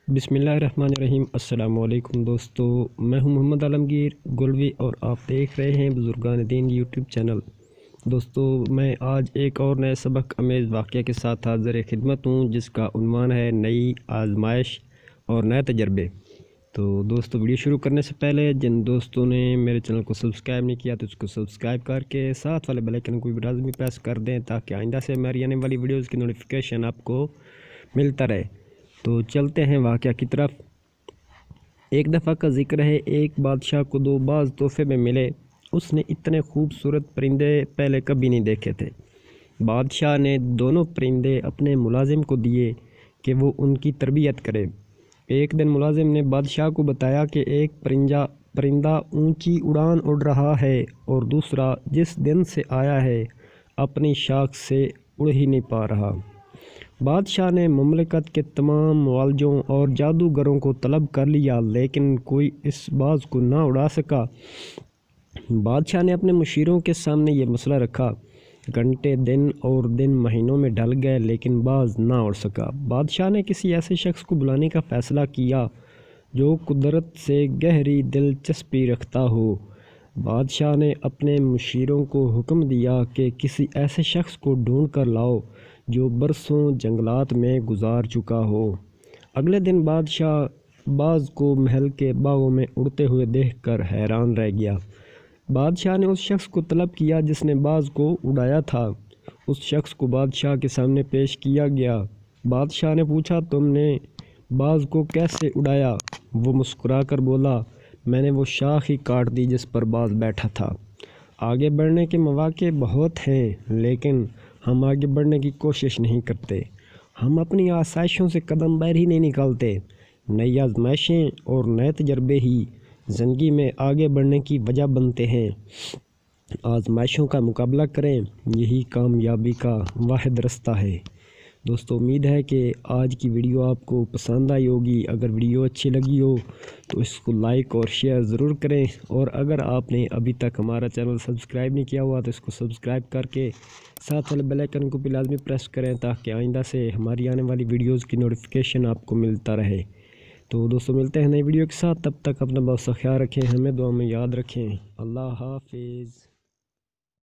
بسم اللہ الرحمن الرحیم۔ السلام علیکم دوستو، میں ہوں محمد عالمگیر گولوی اور آپ دیکھ رہے ہیں بزرگان دین یوٹیوب چینل۔ دوستو، میں آج ایک اور نئے سبق امیز واقعہ کے ساتھ حاضر خدمت ہوں، جس کا عنوان ہے نئی آزمائش اور نئے تجربے۔ تو دوستو، ویڈیو شروع کرنے سے پہلے جن دوستوں نے میرے چینل کو سبسکرائب نہیں کیا تو اس کو سبسکرائب کر کے ساتھ والے بیل آئیکن کو بھی لازمی پریس کر دیں، تاکہ آئندہ سے ہماری آنے والی ویڈیوز کی نوٹیفیکیشن آپ کو ملتا رہے۔ تو چلتے ہیں واقعہ کی طرف۔ ایک دفعہ کا ذکر ہے، ایک بادشاہ کو دو باز تحفے میں ملے۔ اس نے اتنے خوبصورت پرندے پہلے کبھی نہیں دیکھے تھے۔ بادشاہ نے دونوں پرندے اپنے ملازم کو دیے کہ وہ ان کی تربیت کرے۔ ایک دن ملازم نے بادشاہ کو بتایا کہ ایک پرندہ اونچی اڑان اڑ رہا ہے اور دوسرا جس دن سے آیا ہے اپنی شاخ سے اڑ ہی نہیں پا رہا۔ بادشاہ نے مملکت کے تمام معالجوں اور جادوگروں کو طلب کر لیا، لیکن کوئی اس باز کو نہ اڑا سکا۔ بادشاہ نے اپنے مشیروں کے سامنے یہ مسئلہ رکھا۔ گھنٹے دن اور دن مہینوں میں ڈھل گئے، لیکن باز نہ اڑ سکا۔ بادشاہ نے کسی ایسے شخص کو بلانے کا فیصلہ کیا جو قدرت سے گہری دلچسپی رکھتا ہو۔ بادشاہ نے اپنے مشیروں کو حکم دیا کہ کسی ایسے شخص کو ڈھونڈ کر لاؤ جو برسوں جنگلات میں گزار چکا ہو۔ اگلے دن بادشاہ باز کو محل کے باغوں میں اڑتے ہوئے دیکھ کر حیران رہ گیا۔ بادشاہ نے اس شخص کو طلب کیا جس نے باز کو اڑایا تھا۔ اس شخص کو بادشاہ کے سامنے پیش کیا گیا۔ بادشاہ نے پوچھا، تم نے باز کو کیسے اڑایا؟ وہ مسکرا کر بولا، میں نے وہ شاخ ہی کاٹ دی جس پر باز بیٹھا تھا۔ آگے بڑھنے کے مواقع بہت ہیں، لیکن ہم آگے بڑھنے کی کوشش نہیں کرتے۔ ہم اپنی آسائشوں سے قدم باہر ہی نہیں نکالتے۔ نئی آزمائشیں اور نئے تجربے ہی زندگی میں آگے بڑھنے کی وجہ بنتے ہیں۔ آزمائشوں کا مقابلہ کریں، یہی کامیابی کا واحد رستہ ہے۔ دوستو، امید ہے کہ آج کی ویڈیو آپ کو پسند آئی ہوگی۔ اگر ویڈیو اچھی لگی ہو تو اس کو لائک اور شیئر ضرور کریں، اور اگر آپ نے ابھی تک ہمارا چینل سبسکرائب نہیں کیا ہوا تو اس کو سبسکرائب کر کے ساتھ والے بیل آئیکن کو بھی لازمی پریس کریں، تاکہ آئندہ سے ہماری آنے والی ویڈیوز کی نوٹیفیکیشن آپ کو ملتا رہے۔ تو دوستو، ملتے ہیں نئی ویڈیو کے ساتھ، تب تک اپنا بہت سا خیال رکھیں، ہمیں دعا میں یاد رکھیں۔ اللہ حافظ۔